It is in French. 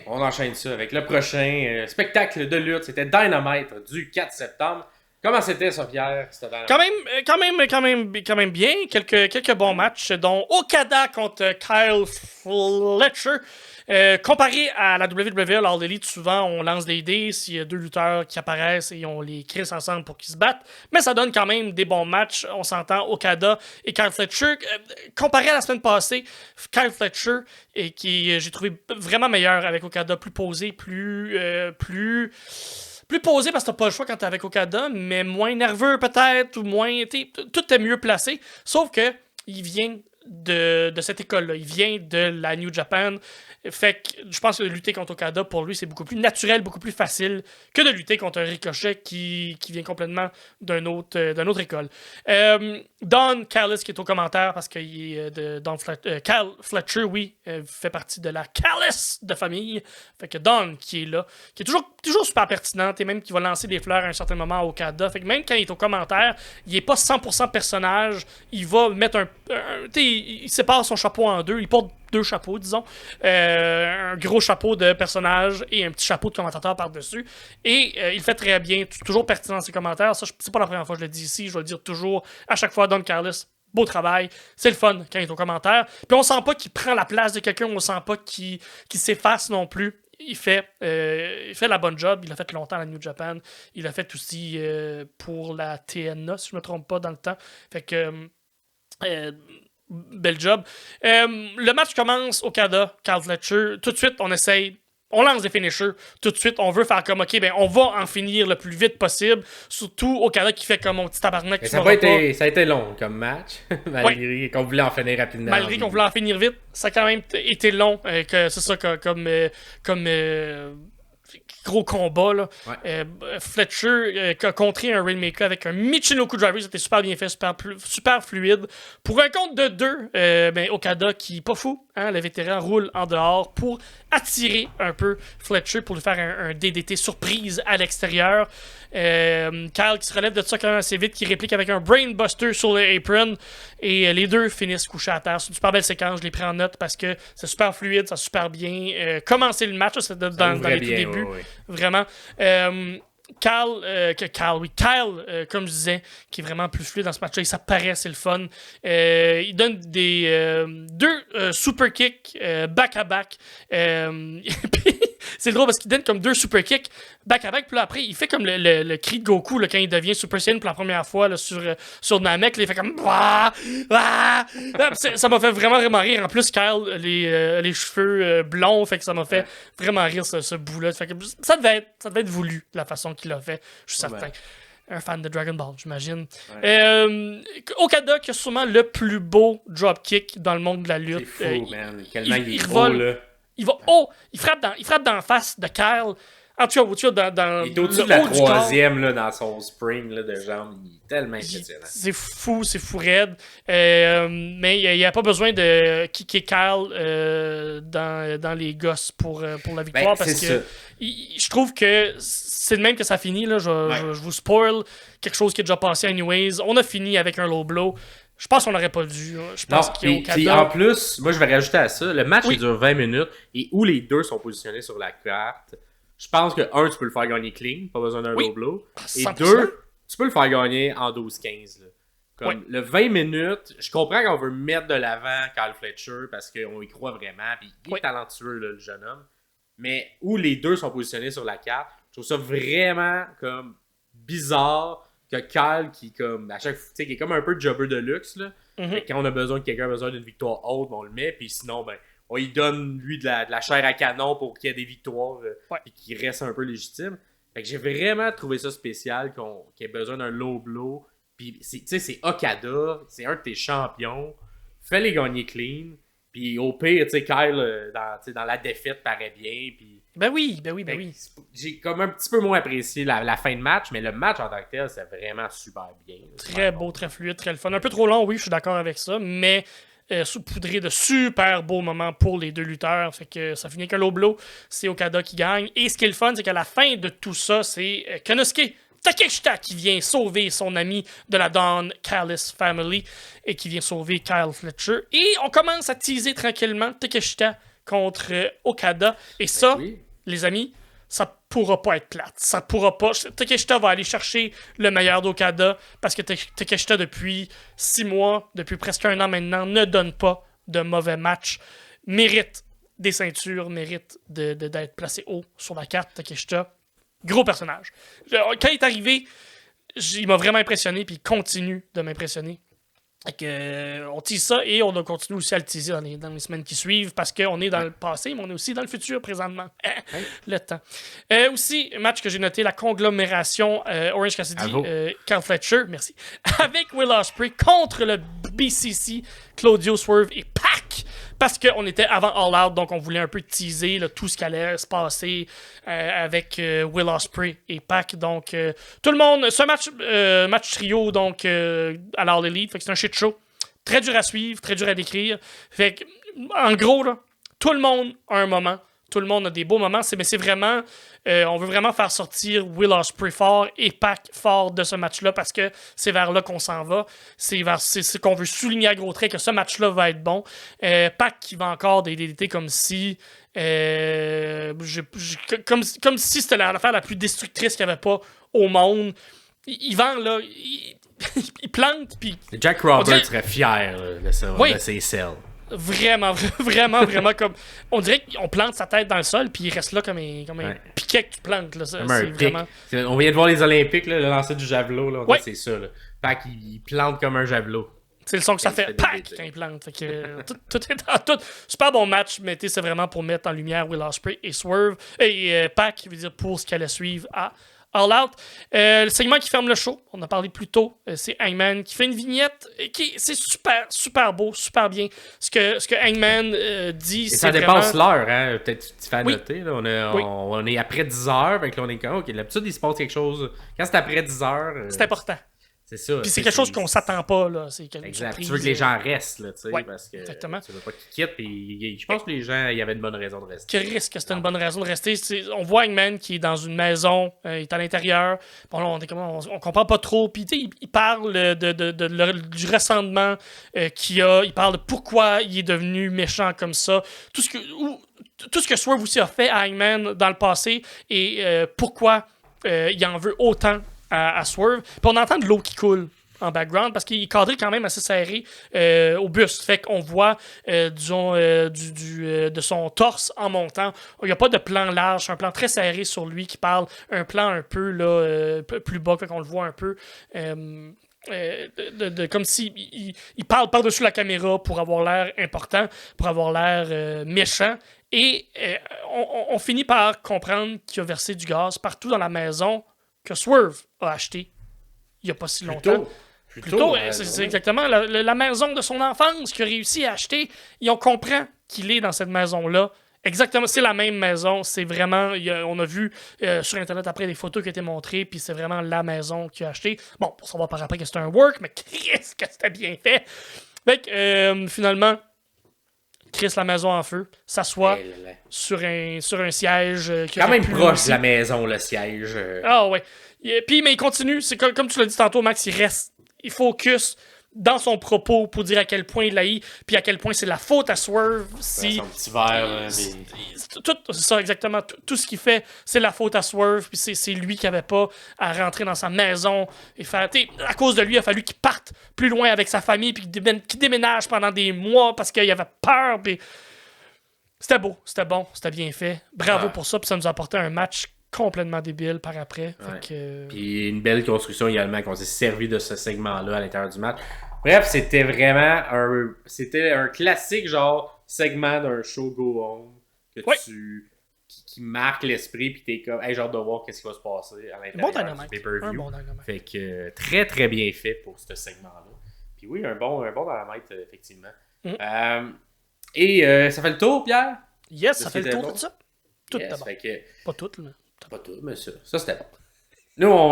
on enchaîne ça avec le prochain spectacle de lutte. C'était Dynamite du 4 septembre. Comment c'était ça, Pierre? Quand même bien. Quelques bons matchs, dont Okada contre Kyle Fletcher. Comparé à la WWE, lors d'Elite, souvent on lance des dés s'il y a deux lutteurs qui apparaissent et on les crisse ensemble pour qu'ils se battent. Mais ça donne quand même des bons matchs. On s'entend Okada et Kyle Fletcher. Comparé à la semaine passée, Kyle Fletcher, j'ai trouvé vraiment meilleur avec Okada, plus posé, plus posé parce que t'as pas le choix quand t'es avec Okada, mais moins nerveux peut-être, ou moins... Tout est mieux placé, sauf que il vient de cette école-là. Il vient de la New Japan. Fait que je pense que de lutter contre Okada, pour lui, c'est beaucoup plus naturel, beaucoup plus facile que de lutter contre un Ricochet qui vient complètement d'une autre école. Don Callis qui est au commentaire parce qu'il est Cal Fletcher, oui, fait partie de la Callis de famille. Fait que Don qui est là, qui est toujours super pertinent, et même qui va lancer des fleurs à un certain moment à Okada. Fait que même quand il est au commentaire, il est pas 100% personnage. Il va mettre il sépare son chapeau en deux. Il porte deux chapeaux, disons. Un gros chapeau de personnage et un petit chapeau de commentateur par-dessus. Et il fait très bien, toujours pertinent dans ses commentaires. Ça, c'est pas la première fois que je le dis ici, je vais le dire toujours. À chaque fois, Don Callis, beau travail. C'est le fun quand il est au commentaire. Puis on sent pas qu'il prend la place de quelqu'un, on sent pas qu'il s'efface non plus. Il fait la bonne job. Il a fait longtemps à la New Japan. Il a fait aussi pour la TNA, si je me trompe pas, dans le temps. Fait que... bel job. Le match commence Okada, Kyle Fletcher. Tout de suite, on lance des finishers. Tout de suite, on veut faire comme, OK, ben, on va en finir le plus vite possible. Surtout Okada qui fait comme mon petit tabarnak. Ça a été long comme match, malgré qu'on voulait en finir rapidement. Malgré qu'on voulait en finir vite, ça a quand même été long. C'est ça, comme gros combat, là. Ouais. Fletcher a contré un Rainmaker avec un Michinoku Driver. C'était super bien fait, super fluide. Pour un compte de deux, Okada, qui est pas fou, hein, le vétéran, roule en dehors pour attirer un peu Fletcher pour lui faire un DDT surprise à l'extérieur. Kyle qui se relève de ça quand même assez vite, qui réplique avec un Brainbuster sur le apron. Et les deux finissent couchés à terre. C'est une super belle séquence, je l'ai pris en note parce que c'est super fluide, ça a super bien commencé le match, c'est dans les tout débuts. Ouais. Vraiment. Kyle, comme je disais, qui est vraiment plus fluide dans ce match-là, ça paraît, c'est le fun. Il donne deux super kicks back-à-back. C'est drôle parce qu'il donne comme deux super kicks back-à-back, puis là après, il fait comme le cri de Goku là, quand il devient Super Saiyan pour la première fois là, sur Namek. Là, il fait comme... Ça m'a fait vraiment rire. En plus, Kyle, les cheveux blonds, fait que ça m'a fait vraiment rire ce bout-là. Fait que ça devait être voulu, de la façon qu'il l'a fait, je suis certain. Un fan de Dragon Ball, j'imagine. Ouais. Okada qui a sûrement le plus beau dropkick dans le monde de la lutte. C'est fou, man. Quellement il est haut, là. Il va haut, il frappe dans la face de Kyle. En tout cas, dans il est au-dessus de la troisième là, dans son spring là, de jambes. Il est tellement impressionnant. C'est fou raide. Mais il n'y a pas besoin de kicker Kyle dans les gosses pour la victoire. Parce que je trouve que c'est de même que ça finit. Là. Je vous spoil quelque chose qui est déjà passé anyways. On a fini avec un low blow. Je pense qu'on n'aurait pas dû. Je pense puis en plus, moi je vais rajouter à ça, le match il dure 20 minutes et où les deux sont positionnés sur la carte, je pense que tu peux le faire gagner clean, pas besoin d'un low blow. Et 100%. deux, tu peux le faire gagner en 12-15. Comme le 20 minutes, je comprends qu'on veut mettre de l'avant Kyle Fletcher parce qu'on y croit vraiment, puis il est talentueux là, le jeune homme. Mais où les deux sont positionnés sur la carte, je trouve ça vraiment comme bizarre. Que Kyle qui comme à chaque qui est comme un peu jobber de luxe là. Quand on a besoin que quelqu'un a besoin d'une victoire haute, on le met, puis sinon on lui donne lui de la chair à canon pour qu'il y ait des victoires et qu'il reste un peu légitime. Fait que j'ai vraiment trouvé ça spécial qu'il ait besoin d'un low blow. Puis c'est Okada, c'est un de tes champions. Fais-les gagner clean. Puis au pire, Kyle dans la défaite paraît bien. Puis Ben oui. J'ai comme un petit peu moins apprécié la fin de match, mais le match en tant que tel, c'est vraiment super bien. Très beau, très fluide, très le fun. Un peu trop long, oui, je suis d'accord avec ça, mais saupoudré de super beaux moments pour les deux lutteurs. Fait que ça finit qu'un low blow, c'est Okada qui gagne. Et ce qui est le fun, c'est qu'à la fin de tout ça, c'est Konosuke Takeshita qui vient sauver son ami de la Don Callis Family et qui vient sauver Kyle Fletcher. Et on commence à teaser tranquillement Takeshita contre Okada. Et ça, Oui. les amis, ça pourra pas être plate. Ça pourra pas. Takeshita va aller chercher le meilleur d'Okada parce que Takeshita, depuis 6 mois, depuis presque 1 an maintenant, ne donne pas de mauvais matchs. Mérite des ceintures, mérite d'être placé haut sur la carte. Takeshita, gros personnage. Quand il est arrivé, il m'a vraiment impressionné puis il continue de m'impressionner. On tease ça et on continue aussi à le teaser dans les semaines qui suivent parce qu'on est dans le passé, mais on est aussi dans le futur présentement. Le temps. Aussi, match que j'ai noté, la conglomération Orange Cassidy, Carl Fletcher, merci, avec Will Ospreay contre le BCC, Claudio, Swerve et Pac. Parce qu'on était avant All Out, donc on voulait un peu teaser là, tout ce qui allait se passer avec Will Ospreay et Pac. Donc, tout le monde, ce match trio donc, à l'All Elite, fait que c'est un shit show. Très dur à suivre, très dur à décrire. Fait que, en gros, là, tout le monde a un moment. Tout le monde a des beaux moments. Mais c'est vraiment... on veut vraiment faire sortir Will Ospreay fort et Pac fort de ce match-là parce que c'est vers là qu'on s'en va. C'est qu'on veut souligner à gros traits que ce match-là va être bon. Pac qui va encore des comme si... comme si c'était l'affaire la plus destructrice qu'il n'y avait pas au monde. Il vend, là... Il plante, puis... Jack Roberts serait fier là, de ses selles. Vraiment comme... On dirait qu'on plante sa tête dans le sol, puis il reste là comme un piquet que tu plantes. Là. C'est vraiment... On vient de voir les Olympiques, là, le lancer du javelot. Là, c'est ça. Là. Pac, il plante comme un javelot. C'est le son que ça fait. Pac! Quand il plante. Fait que, tout est dans tout. Super bon match, mais c'est vraiment pour mettre en lumière Will Ospreay et Swerve. Et Pac, je veux dire, pour ce qu'elle allait suivre à All Out. Le segment qui ferme le show, on a parlé plus tôt, c'est Hangman qui fait une vignette c'est super beau, super bien. Ce que Hangman dit, c'est ça vraiment... dépasse l'heure, hein? Peut-être tu fais à noter. Là. On est après 10 heures, donc là on est comme, ok, d'habitude il se passe quelque chose. Quand c'est après 10 heures... c'est important. C'est ça. Puis c'est quelque chose qu'on s'attend pas, là. C'est exact. Tu veux que les gens restent, là, tu sais, parce que exactement. tu veux pas qu'ils quittent. Puis je pense que les gens, il y avait une bonne raison de rester. Que c'était une bonne raison de rester. On voit Hangman qui est dans une maison, il est à l'intérieur. Bon, là, on comprend pas trop. Puis, tu sais, il parle du ressentiment qu'il a. Il parle de pourquoi il est devenu méchant comme ça. Tout ce que Swerve aussi a fait à Hangman dans le passé et pourquoi il en veut autant à Swerve. Puis on entend de l'eau qui coule en background parce qu'il est cadré quand même assez serré au buste. Fait qu'on voit de son torse en montant. Il n'y a pas de plan large, c'est un plan très serré sur lui qui parle. Un plan un peu là, plus bas, fait qu'on le voit un peu. Comme s'il il parle par-dessus la caméra pour avoir l'air important, pour avoir l'air méchant. Et on finit par comprendre qu'il a versé du gaz partout dans la maison que Swerve a acheté il n'y a pas si longtemps. Plutôt, c'est exactement la maison de son enfance qu'il a réussi à acheter. On comprend qu'il est dans cette maison-là. Exactement, c'est la même maison. C'est vraiment... on a vu sur Internet après des photos qui ont été montrées, puis c'est vraiment la maison qu'il a acheté. Bon, pour savoir par après que c'était un work, mais Chris, que c'était bien fait. Fait que, finalement... Chris la maison en feu, s'assoit sur un siège. Quand même proche de la maison, le siège. Ah ouais. Puis, mais il continue. C'est comme tu l'as dit tantôt, Max, il focus dans son propos pour dire à quel point il haït, puis à quel point c'est la faute à Swerve. Si son petit verre. C'est ça, exactement. Tout ce qu'il fait, c'est la faute à Swerve, puis c'est lui qui avait pas à rentrer dans sa maison. Et faire, à cause de lui, il a fallu qu'il parte plus loin avec sa famille, puis qu'il déménage pendant des mois parce qu'il avait peur. Puis... C'était beau, c'était bon, c'était bien fait. Bravo pour ça, puis ça nous a apporté un match complètement débile par après. Puis une belle construction également qu'on s'est servi de ce segment-là à l'intérieur du match. Bref, c'était vraiment un classique genre segment d'un show go on que qui marque l'esprit puis t'es comme j'ai hâte de voir qu'est-ce qui va se passer à l'intérieur du pay-per-view. Fait que très très bien fait pour ce segment-là. Puis oui, un bon dynamite effectivement. Et ça fait le tour, Pierre? Yes, ça fait le tour de ça. Tout d'abord. Pas tout, mais... Pas tout, mais ça c'était bon. Nous, on